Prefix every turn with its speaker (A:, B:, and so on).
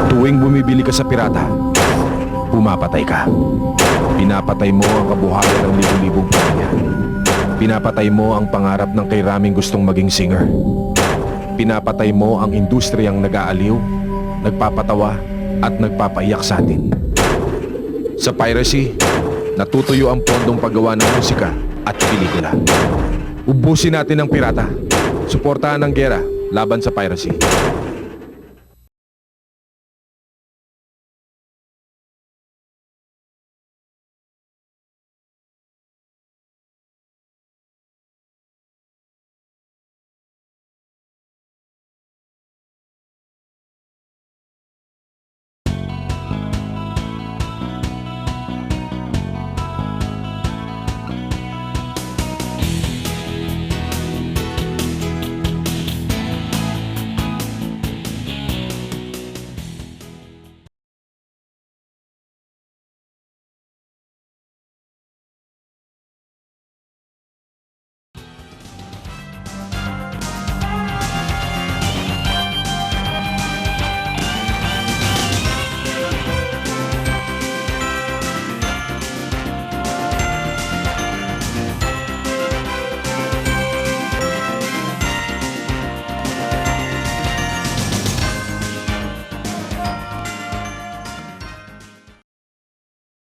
A: Tuwing bumibili ka sa pirata, pumapatay ka. Pinapatay mo ang kabuhayan ng libu-libong pamilya. Pinapatay mo ang pangarap ng kay Raming gustong maging singer. Pinapatay mo ang industriyang nag-aaliw, nagpapatawa at nagpapaiyak sa atin. Sa piracy, natutuyo ang pondong paggawa ng musika at pelikula. Ubusin natin ang pirata. Suportahan ang gera laban sa piracy.